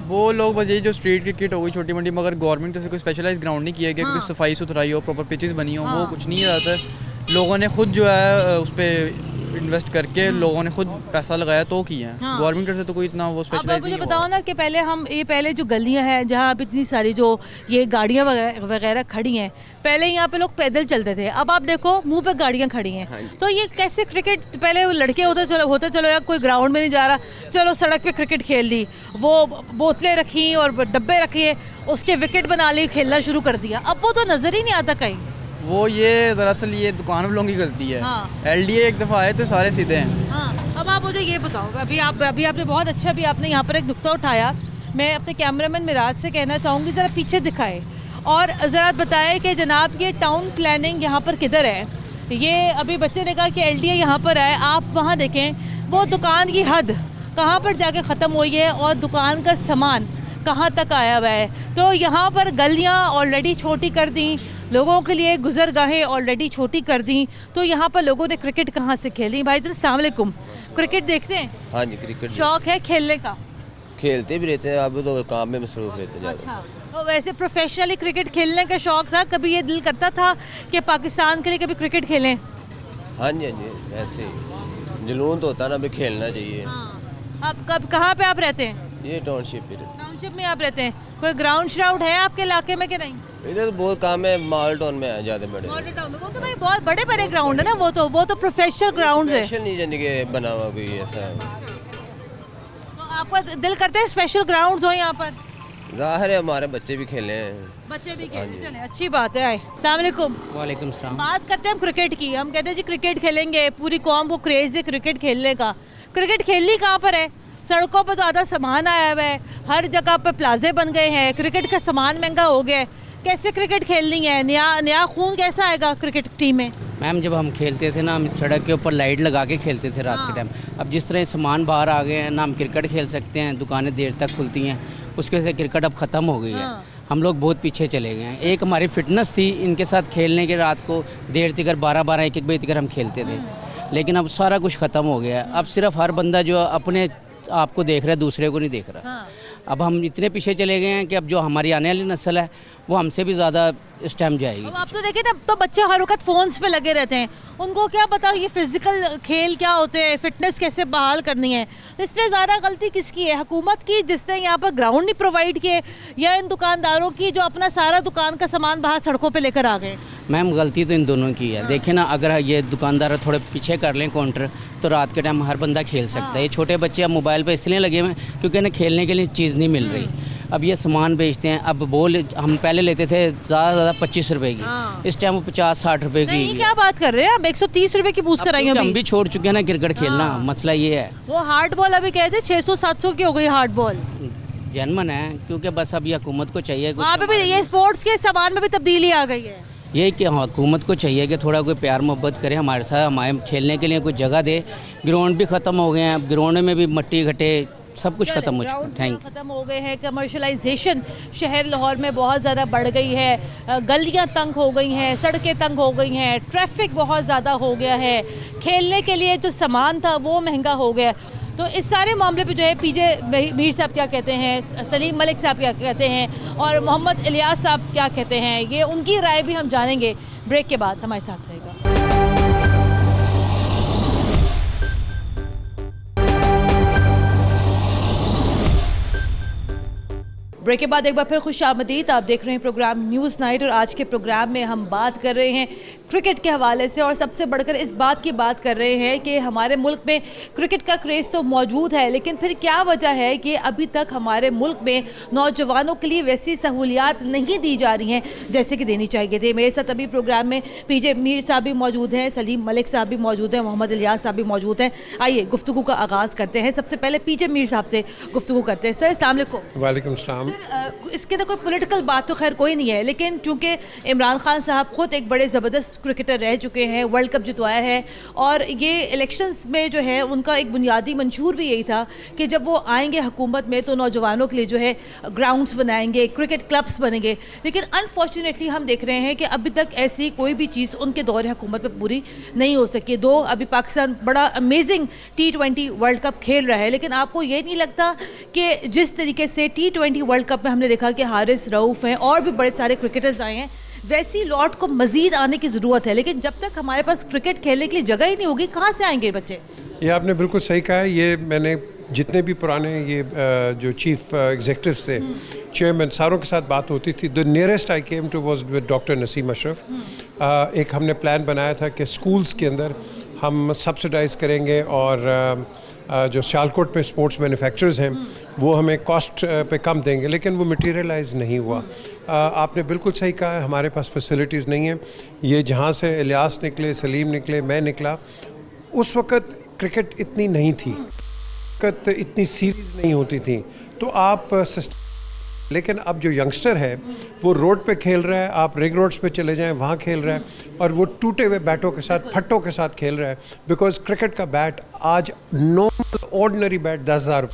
वो लोग बस यही जो स्ट्रीट क्रिकेट हो गई छोटी मोटी, मगर गवर्नमेंट से कोई स्पेशलाइज ग्राउंड नहीं किया गया, क्योंकि सफाई सुथराई हो, प्रॉपर पिचेस बनी हो, वो कुछ नहीं है ज़्यादातर। लोगों ने खुद जो है उस पर इन्वेस्ट करके लोगों ने खुद पैसा लगाया तो किया है। गवर्नमेंट से तो कोई इतना वो अब स्पेशलाइज मुझे नहीं बताओ ना कि पहले जो गलियां हैं जहाँ अब इतनी सारी जो ये गाड़ियाँ वगैरह खड़ी हैं, पहले यहाँ पे लोग पैदल चलते थे, अब आप देखो मुंह पे गाड़ियाँ खड़ी हैं। तो ये कैसे क्रिकेट? पहले लड़के होते चलो यार कोई ग्राउंड में नहीं जा रहा, चलो सड़क पे क्रिकेट खेल ली, वो बोतलें रखी और डब्बे रखे, उसके विकेट बना ली, खेलना शुरू कर दिया। अब वो तो नज़र ही नहीं आता कहीं। वो ये दरअसल ये दुकान वालों की गलती है। हाँ। LDA एक दफ़ा आए तो सारे सीधे हैं। हाँ, अब आप मुझे ये बताओ, अभी आपने बहुत अच्छा भी आपने यहाँ पर एक नुक्ता उठाया, मैं अपने कैमरामैन मिराज से कहना चाहूँगी ज़रा पीछे दिखाए और ज़रा बताएं कि जनाब ये टाउन प्लानिंग यहाँ पर किधर है। ये अभी बच्चे ने कहा कि LDA यहाँ पर है, आप वहाँ देखें वो दुकान की हद कहाँ पर जाके ख़त्म हुई है और दुकान का सामान कहाँ तक आया हुआ है। तो यहाँ पर गलियाँ ऑलरेडी छोटी कर दी, लोगों के लिए गुजरगाहें ऑलरेडी छोटी कर दी, तो यहाँ पर लोगों ने क्रिकेट कहाँ से खेली? भाई अस्सलाम वालेकुम, क्रिकेट देखते हैं? हाँ जी, क्रिकेट शौक है खेलने का? खेलते भी रहते हैं, अब तो काम में मसरूफ रहते हैं। अच्छा, तो वैसे प्रोफेशनली क्रिकेट खेलने का शौक था, कभी ये दिल करता था कि पाकिस्तान के लिए कभी क्रिकेट खेलें? हाँ जी, हाँ जी, ऐसे ही जुनून तो होता है ना, अभी खेलना चाहिए। आप कहाँ पे आप रहते हैं? ये टाउनशिप टाउनशिप में आप रहते हैं? कोई ग्राउंड श्राउंड है आपके इलाके में कि नहीं? इधर तो बहुत काम है, मॉडल टाउन में है ज़्यादा बड़े। मॉडल टाउन में वो तो भाई बहुत बड़े बड़े ग्राउंड है ना, वो तो प्रोफेशनल ग्राउंड है। स्पेशल नहीं जाने के बना हुआ कोई ऐसा। तो आपका दिल करता है स्पेशल ग्राउंड्स हो यहाँ पर? ज़ाहिर है हमारे बच्चे भी खेले हैं। बच्चे भी खेले, चले अच्छी बात है। आए अस्सलाम वालेकुम। वालेकुम सलाम। बात करते हैं हम क्रिकेट की, हम कहते हैं जी क्रिकेट खेलेंगे, पूरी कौम को क्रेज है क्रिकेट खेलने का। क्रिकेट खेलनी कहाँ पर है? सड़कों पर तो आधा सामान आया हुआ है, हर जगह पर प्लाजे बन गए हैं, क्रिकेट का सामान महंगा हो गया है, कैसे क्रिकेट खेलनी है? नया खून कैसा आएगा क्रिकेट टीम में? मैम जब हम खेलते थे ना, हम सड़क के ऊपर लाइट लगा के खेलते थे रात के टाइम। अब जिस तरह सामान बाहर आ गए हैं ना, हम क्रिकेट खेल सकते हैं, दुकानें देर तक खुलती हैं, उसके से क्रिकेट अब ख़त्म हो गई है। हम लोग बहुत पीछे चले गए हैं। एक हमारी फिटनेस थी, इनके साथ खेलने के रात को देर तक 12-12 1-1 बजे तक हम खेलते थे, लेकिन अब सारा कुछ ख़त्म हो गया है। अब सिर्फ हर बंदा जो अपने आपको देख रहा है, दूसरे को नहीं देख रहा। अब हम इतने पीछे चले गए हैं कि अब जो हमारी आने वाली नस्ल है वो हमसे भी ज़्यादा इस टाइम जाएगी। अब आप तो देखिए ना, तो बच्चे हर वक्त फ़ोन्स पे लगे रहते हैं, उनको क्या पता ये फिजिकल खेल क्या होते हैं, फिटनेस कैसे बहाल करनी है। तो इस पर ज़्यादा गलती किसकी है? हुकूमत की, जिसने यहाँ पर ग्राउंड नहीं प्रोवाइड किए, या इन दुकानदारों की जो अपना सारा दुकान का सामान बाहर सड़कों पर लेकर आ गए? मैम गलती तो इन दोनों की है। देखिए ना, अगर ये दुकानदार थोड़े पीछे कर लें काउंटर, तो रात के टाइम हर बंदा खेल सकता है। ये छोटे बच्चे अब मोबाइल पे इसलिए लगे हुए हैं क्योंकि इन्हें खेलने के लिए चीज़ नहीं मिल रही। अब ये सामान बेचते हैं। अब बॉल हम पहले लेते थे ज़्यादा से ज़्यादा 25 रुपए की, इस टाइम वो 50-60 रुपए की। नहीं, क्या बात कर रहे हैं? अब 130 रुपए की पूछ कराई हम भी छोड़ चुके हैं ना क्रिकेट खेलना। मसला ये है, वो हार्ड बॉल अभी कहते 600-700 की हो गई हार्ड बॉल। जनमन है, क्योंकि बस अभी हुकूमत को चाहिए वहाँ पे भी ये स्पोर्ट्स के सामान में भी तब्दीली आ गई है। ये कि हुकूमत को चाहिए कि थोड़ा कोई प्यार मोहब्बत करे हमारे साथ, हमारे खेलने के लिए कोई जगह दे। ग्राउंड भी ख़त्म हो गए हैं, अब ग्राउंड में भी मट्टी घटे सब कुछ ख़त्म हो चुका है। Thank you. ख़त्म हो गए हैं। कमर्शलाइजेशन शहर लाहौर में बहुत ज़्यादा बढ़ गई है, गलियां तंग हो गई हैं, सड़कें तंग हो गई हैं, ट्रैफिक बहुत ज़्यादा हो गया है, खेलने के लिए जो सामान था वो महंगा हो गया। तो इस सारे मामले पे जो है पीजे मीर साहब क्या कहते हैं, सलीम मलिक साहब क्या कहते हैं और मोहम्मद इलियास साहब क्या कहते हैं, ये उनकी राय भी हम जानेंगे। ब्रेक के बाद हमारे साथ रहेगा। ब्रेक के बाद एक बार फिर खुशामदीद। आप देख रहे हैं प्रोग्राम न्यूज़ नाइट और आज के प्रोग्राम में हम बात कर रहे हैं क्रिकेट के हवाले से और सबसे बढ़कर इस बात की बात कर रहे हैं कि हमारे मुल्क में क्रिकेट का क्रेज़ तो मौजूद है, लेकिन फिर क्या वजह है कि अभी तक हमारे मुल्क में नौजवानों के लिए वैसी सहूलियात नहीं दी जा रही हैं जैसे कि देनी चाहिए थी। मेरे साथ अभी प्रोग्राम में पीजे मीर साहब भी मौजूद हैं, सलीम मलिक साहब भी मौजूद हैं, मोहम्मद इलियास साहब भी मौजूद हैं। आइए गुफ्तगू का आगाज़ करते हैं। सबसे पहले पीजे मीर साहब से गुफ्तगू करते हैं। सर अस्सलाम वालेकुम। वालेकुम सलाम। इसके अंदर कोई पॉलिटिकल बात तो खैर कोई नहीं है, लेकिन चूंकि इमरान खान साहब खुद एक बड़े ज़बरदस्त क्रिकेटर रह चुके हैं, वर्ल्ड कप जितवाया है और ये इलेक्शंस में जो है उनका एक बुनियादी मंशूर भी यही था कि जब वो आएंगे हुकूमत में तो नौजवानों के लिए जो है ग्राउंड्स बनाएंगे, क्रिकेट क्लब्स बनेंगे। लेकिन अनफॉर्चुनेटली हम देख रहे हैं कि अभी तक ऐसी कोई भी चीज़ उनके दौर हुकूमत में पूरी नहीं हो सकी। दो अभी पाकिस्तान बड़ा अमेजिंग T20 वर्ल्ड कप खेल रहा है, लेकिन आपको ये नहीं लगता कि जिस तरीके से T20 वर्ल्ड कप में हमने देखा कि हारिस रऊफ हैं और भी बड़े सारे क्रिकेटर्स आए हैं, वैसी लॉट को मज़ीद आने की ज़रूरत है। लेकिन जब तक हमारे पास क्रिकेट खेलने के लिए जगह ही नहीं होगी, कहाँ से आएंगे बच्चे? ये आपने बिल्कुल सही कहा है। ये मैंने जितने भी पुराने ये जो चीफ एग्जीक्यूटिव्स थे, चेयरमैन, सारों के साथ बात होती थी। The nearest I came to was with doctor Naseem Ashraf. एक हमने प्लान बनाया था कि स्कूल्स के अंदर हम सब्सिडाइज़ करेंगे और जो सियालकोट में स्पोर्ट्स मैन्युफैक्चरर्स हैं वो हमें कॉस्ट पे कम देंगे, लेकिन वो मटेरियलाइज नहीं हुआ। आपने बिल्कुल सही कहा है, हमारे पास फैसिलिटीज़ नहीं है। ये जहाँ से इलियास निकले, सलीम निकले, मैं निकला, उस वक़्त क्रिकेट इतनी नहीं थी, क्रिकेट इतनी सीरीज़ नहीं होती थी, तो आप लेकिन अब जो यंगस्टर है वो रोड पे खेल रहा है। आप रिंग रोड्स पे चले जाएं, वहाँ खेल रहा है और वो टूटे हुए बैटों के साथ, फट्टों के साथ खेल रहा है। बिकॉज क्रिकेट का बैट आज नॉर्मल ऑर्डिनरी बैट 10,000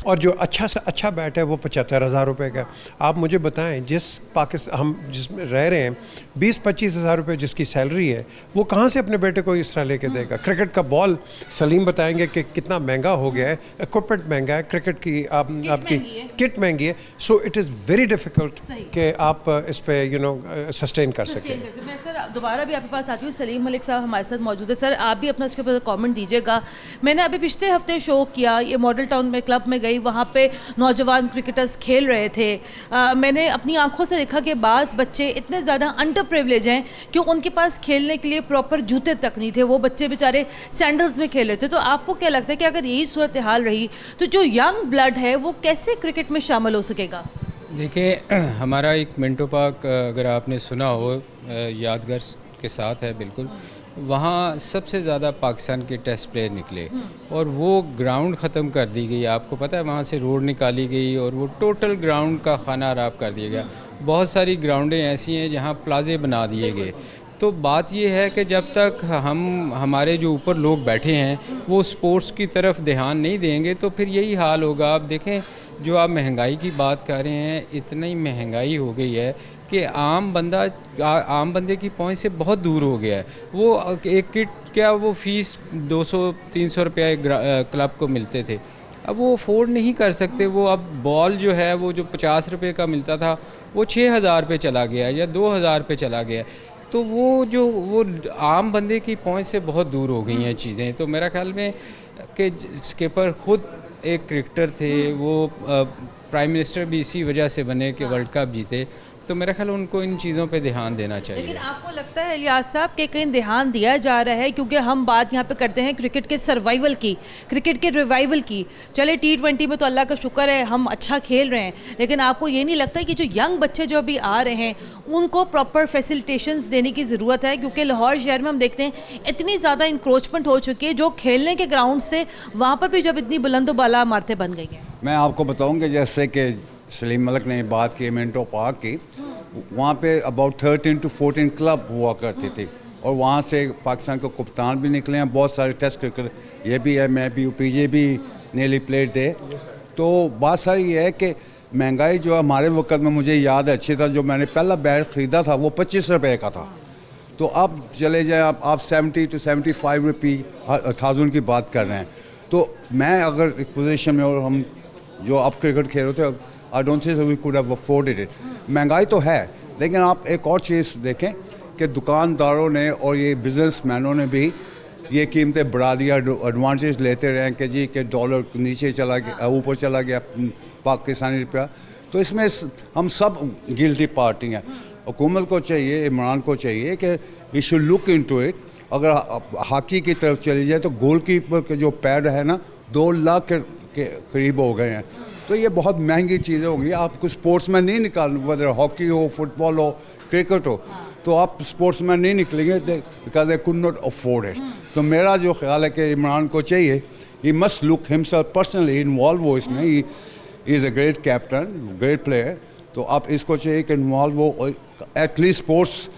और जो अच्छा से अच्छा बैट है वो 75,000 रुपये का। आप मुझे बताएं, जिस पाकिस्तान हम जिसमें रह रहे हैं 20-25 हज़ार रुपये जिसकी सैलरी है, वो कहाँ से अपने बेटे को इस तरह लेके देगा? क्रिकेट का बॉल सलीम बताएंगे कि कितना महंगा हो गया है, इक्विपमेंट महंगा है, क्रिकेट की आपकी किट महंगी है। So it is very difficult कि आप इस पर सस्टेन कर सकें। मैं सर दोबारा भी आपके पास आती हूँ। सलीम मलिक साहब हमारे साथ मौजूद है। सर आप भी अपना उसके ऊपर कॉमेंट दीजिएगा। मैंने अभी पिछले हफ्ते शो किया, ये मॉडल टाउन में क्लब में गई, वहाँ पे नौजवान क्रिकेटर्स खेल रहे थे। मैंने अपनी आंखों से देखा कि बाज़ बच्चे इतने ज़्यादा अंडर प्रिविलेज हैं कि उनके पास खेलने के लिए प्रॉपर जूते तक नहीं थे। वो बच्चे बेचारे सैंडल्स में खेल रहे थे। तो आपको क्या लगता है कि अगर यही सूरत हाल रही तो जो यंग ब्लड है वो कैसे क्रिकेट में शामिल हो सकेगा? देखिए, हमारा एक मिंटो पार्क अगर आपने सुना हो, यादगार के साथ है बिल्कुल, वहाँ सबसे ज़्यादा पाकिस्तान के टेस्ट प्लेयर निकले और वो ग्राउंड ख़त्म कर दी गई। आपको पता है, वहाँ से रोड निकाली गई और वो टोटल ग्राउंड का खाना खराब कर दिया गया। बहुत सारी ग्राउंडें ऐसी हैं जहाँ प्लाजे बना दिए गए। तो बात ये है कि जब तक हमारे जो ऊपर लोग बैठे हैं वो स्पोर्ट्स की तरफ ध्यान नहीं देंगे तो फिर यही हाल होगा। आप देखें, जो आप महंगाई की बात कर रहे हैं, इतनी महंगाई हो गई है कि आम बंदे की पहुंच से बहुत दूर हो गया है। वो एक किट क्या, वो फ़ीस 200-300 रुपया एक क्लब को मिलते थे, अब वो अफोर्ड नहीं कर सकते। वो अब बॉल जो है वो जो 50 रुपये का मिलता था वो 6,000 पे चला गया या 2,000 पे चला गया। तो वो आम बंदे की पहुंच से बहुत दूर हो गई हैं चीज़ें। तो मेरा ख्याल में कि स्किपर खुद एक क्रिकेटर थे, वो प्राइम मिनिस्टर भी इसी वजह से बने कि वर्ल्ड कप जीते। तो मेरा ख्याल उनको इन चीज़ों पे ध्यान देना चाहिए। लेकिन आपको लगता है इलियास साहब कि कहीं ध्यान दिया जा रहा है? क्योंकि हम बात यहाँ पे करते हैं क्रिकेट के सर्वाइवल की, क्रिकेट के रिवाइवल की। चले T20 में तो अल्लाह का शुक्र है हम अच्छा खेल रहे हैं, लेकिन आपको ये नहीं लगता कि जो यंग बच्चे जो अभी आ रहे हैं उनको प्रॉपर फैसिलिटेशंस देने की ज़रूरत है? क्योंकि लाहौर शहर में हम देखते हैं इतनी ज़्यादा इंक्रोचमेंट हो चुकी है, जो खेलने के ग्राउंड से वहाँ पर भी जब इतनी बुलंदोबाला इमारतें बन गई हैं। मैं आपको बताऊँगा, जैसे कि सलीम मलिक ने बात की मिंटो पार्क की, वहाँ पे अबाउट 13 to 14 क्लब हुआ करती थी और वहाँ से पाकिस्तान के कप्तान भी निकले हैं, बहुत सारे टेस्ट क्रिकेट, ये भी है, मैं भी, पीजे भी नीली प्लेट थे। तो बात सारी ये है कि महंगाई जो हमारे वक्त में, मुझे याद है अच्छी तरह, जो मैंने पहला बैट ख़रीदा था वो 25 रुपये का था। तो अब चले जाए आप 70 to 75 रुपये की बात कर रहे हैं। तो मैं अगर एक पोजीशन में, और हम जो अब क्रिकेट खेल रहे थे, I don't think we could have afforded it. महंगाई तो है, लेकिन आप एक और चीज़ देखें कि दुकानदारों ने और ये बिजनेसमैनों ने भी ये कीमतें बढ़ा दिया, एडवांटेज लेते रहे कि जी कि डॉलर नीचे चला गया, ऊपर चला गया पाकिस्तानी रुपया। तो इसमें हम सब गिल्टी पार्टी हैं। हुकूमत को चाहिए, इमरान को चाहिए कि he should look into it. अगर हॉकी की तरफ चली जाए तो गोलकीपर के जो पैड है ना 2 लाख के करीब हो गए हैं। तो ये बहुत महंगी चीज़ें होंगी। आप कुछ स्पोर्ट्समैन नहीं निकाल, वदर हॉकी हो, फुटबॉल हो, क्रिकेट हो, तो आप स्पोर्ट्समैन नहीं निकलेंगे because they could not afford it. तो मेरा जो ख्याल है कि इमरान को चाहिए, he must look himself personally involve हो इसमें। He is a great captain, great player. तो आप इसको चाहिए कि इन्वॉल्व हो, एटलीस्ट स्पोर्ट्स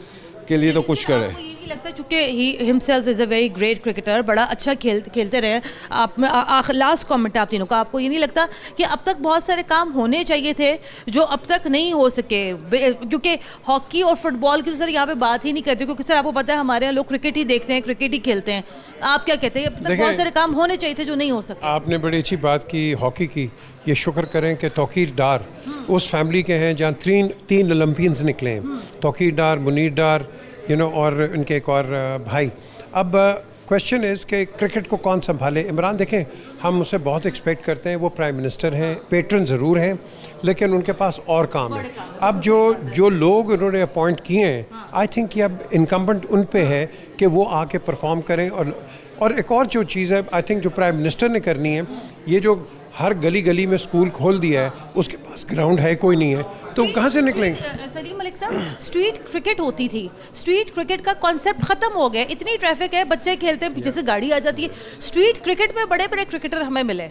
के लिए तो कुछ करे। नहीं लगता चूँकि he himself is a very great cricketer, बड़ा अच्छा खेलते रहे आप। लास्ट कमेंट आप तीनों का, आपको ये नहीं लगता कि अब तक बहुत सारे काम होने चाहिए थे जो अब तक नहीं हो सके? क्योंकि हॉकी और फुटबॉल की तो सर यहाँ पे बात ही नहीं करते, क्योंकि सर आपको पता है हमारे यहाँ लोग क्रिकेट ही देखते हैं, क्रिकेट ही खेलते हैं। आप क्या कहते हैं, अब तक बहुत सारे काम होने चाहिए थे जो नहीं हो सके? आपने बड़ी अच्छी बात की हॉकी की। ये शुक्र करें कि तौकीर डार उस फैमिली के हैं जहाँ 3 ओलंपियंस निकले हैं, तौकीर डार, मुनीर डार, और उनके एक और भाई। अब क्वेश्चन इज़ कि क्रिकेट को कौन संभाले? इमरान देखें, हम उससे बहुत एक्सपेक्ट करते हैं, वो प्राइम मिनिस्टर हैं, पेट्रन ज़रूर हैं, लेकिन उनके पास और काम है। अब जो लोग उन्होंने अपॉइंट किए हैं, आई थिंक कि अब इनकम्बेंट उन पे है कि वो आके परफॉर्म करें। और एक और जो चीज़ है, आई थिंक जो प्राइम मिनिस्टर ने करनी है, ये जो हर गली गली में स्कूल खोल दिया है, उसके पास ग्राउंड है कोई नहीं है, तो कहाँ से निकलेंगे? सलीम मलिक साहब, स्ट्रीट क्रिकेट होती थी, स्ट्रीट क्रिकेट का कॉन्सेप्ट खत्म हो गया। इतनी ट्रैफिक है, बच्चे खेलते हैं, पीछे से गाड़ी आ जाती है। स्ट्रीट क्रिकेट में बड़े बड़े क्रिकेटर हमें मिले।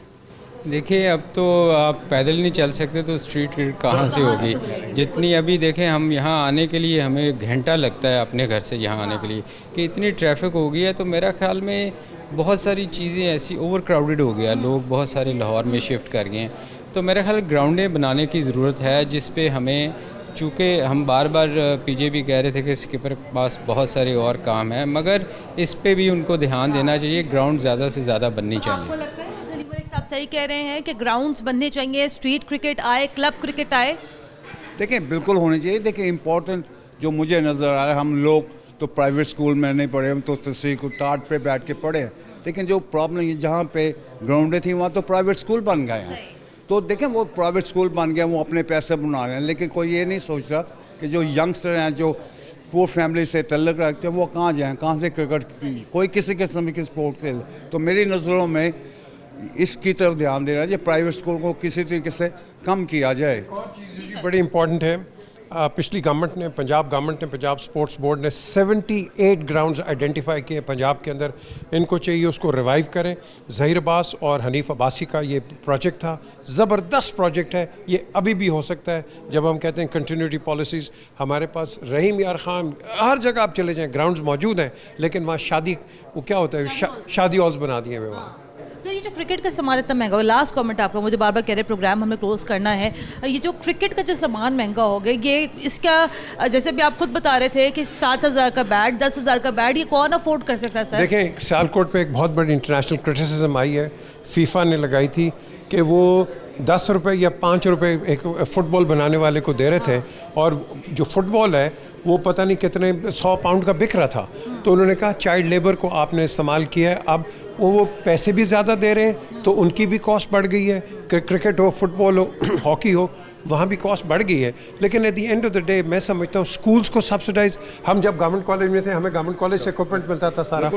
देखिए, अब तो आप पैदल नहीं चल सकते, तो स्ट्रीट क्रिकेट कहाँ से होगी? जितनी अभी देखें, हम यहाँ आने के लिए हमें घंटा लगता है अपने घर से यहाँ आने के लिए, कि इतनी ट्रैफिक हो गई है। तो मेरा ख्याल में बहुत सारी चीज़ें ऐसी ओवर क्राउडेड हो गया, लोग बहुत सारे लाहौर में शिफ्ट कर गए हैं। तो मेरा ख्याल ग्राउंडें बनाने की ज़रूरत है, जिस पे हमें, चूँकि हम बार बार पीजे भी कह रहे थे कि स्किपर के पास बहुत सारे और काम है, मगर इस पे भी उनको ध्यान देना चाहिए। ग्राउंड ज़्यादा से ज़्यादा बननी चाहिए। आप सही कह रहे हैं कि ग्राउंड्स बनने चाहिए, स्ट्रीट क्रिकेट आए, क्लब क्रिकेट आए। देखिए, बिल्कुल होने चाहिए। देखिए, इम्पोर्टेंट जो मुझे नज़र आ रहा है, हम लोग तो प्राइवेट स्कूल में नहीं पढ़े, हम तो तस्वीर को टाट पे बैठ के पढ़े। लेकिन जो प्रॉब्लम है, जहाँ पे ग्राउंडें थी वहाँ तो प्राइवेट स्कूल बन गए हैं। तो देखें, वो प्राइवेट स्कूल बन गए, वो अपने पैसे बना रहे हैं, लेकिन कोई ये नहीं सोच रहा कि जो यंगस्टर हैं, जो पुअर फैमिली से तल्लुक़ रखते हैं, वो कहाँ जाएँ, कहाँ से क्रिकेट, कोई किसी किस्म की स्पोर्ट खेले। तो मेरी नज़रों में इसकी तरफ ध्यान देना चाहिए, प्राइवेट स्कूल को किसी तरीके से कम किया जाए। बड़ी इम्पॉर्टेंट है, पिछली गवर्नमेंट ने, पंजाब गवर्नमेंट ने, पंजाब स्पोर्ट्स बोर्ड ने 78 ग्राउंड्स आइडेंटिफाई किए पंजाब के अंदर। इनको चाहिए उसको रिवाइव करें। ज़हीर अब्बास और हनीफ अब्बासी का ये प्रोजेक्ट था, ज़बरदस्त प्रोजेक्ट है। ये अभी भी हो सकता है, जब हम कहते हैं कंटिन्यूटी पॉलिसीज़। हमारे पास रहीम यार खान, हर जगह आप चले जाएँ ग्राउंड्स मौजूद हैं, लेकिन वहाँ शादी, वो क्या होता है, शादी हॉल्स बना दिए हुए वहाँ। सर, ये जो क्रिकेट का सामान इतना महंगा हो, लास्ट कमेंट आपका, मुझे बार बार कह रहे प्रोग्राम हमें क्लोज करना है। ये जो क्रिकेट का जो सामान महंगा हो गया, ये इसका जैसे भी आप खुद बता रहे थे कि 7,000 का बैट, 10,000 का बैट, ये कौन अफोर्ड कर सकता है सर? देखें, सियालकोट पे एक बहुत बड़ी इंटरनेशनल क्रिटिसिज्म आई है, फीफा ने लगाई थी कि वो 10 रुपये या 5 रुपये एक फुटबॉल बनाने वाले को दे रहे थे, और जो फुटबॉल है वो पता नहीं कितने 100 पाउंड का बिक रहा था। तो उन्होंने कहा चाइल्ड लेबर को आपने इस्तेमाल किया है, अब वो पैसे भी ज़्यादा दे रहे हैं, तो उनकी भी कॉस्ट बढ़ गई है। क्रिकेट हो, फुटबॉल हो, हॉकी हो, वहाँ भी कॉस्ट बढ़ गई है। लेकिन at the end of the day मैं समझता हूँ स्कूल्स को सब्सिडाइज, हम जब गवर्नमेंट कॉलेज में थे, हमें गवर्नमेंट कॉलेज से इक्विपमेंट मिलता था सारा,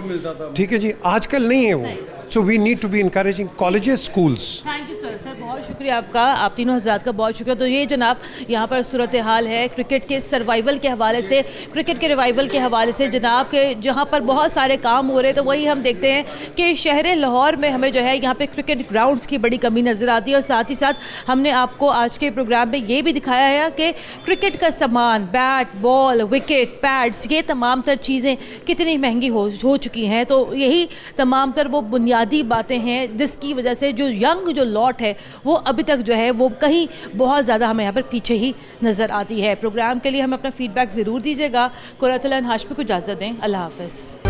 ठीक है जी, आजकल नहीं है वो। So we need to be encouraging colleges, schools. Thank you sir. Sir, बहुत शुक्रिया आपका, आप तीनों हज़रात का बहुत शुक्रिया। तो ये जनाब यहाँ पर सूरत हाल है क्रिकेट के सर्वाइवल के हवाले से, क्रिकेट के रिवाइवल के हवाले से जनाब के, जहाँ पर बहुत सारे काम हो रहे हैं। तो वही हम देखते हैं कि शहर लाहौर में हमें जो है यहाँ पे क्रिकेट ग्राउंड्स की बड़ी कमी नज़र आती है। और साथ ही साथ हमने आपको आज के प्रोग्राम में ये भी दिखाया है कि क्रिकेट का सामान, बैट, बॉल, विकेट, पैड्स, ये तमाम तर चीज़ें कितनी महंगी हो चुकी हैं। तो यही तमाम तर वो बुनियादी बातें हैं जिसकी वजह से जो यंग जो लॉट है वो अभी तक जो है वो कहीं बहुत ज़्यादा हमें यहाँ पर पीछे ही नज़र आती है। प्रोग्राम के लिए हमें अपना फीडबैक ज़रूर दीजिएगा। कुरतुल हाशमी को इजाज़त दें। अल्लाह हाफ़िज़।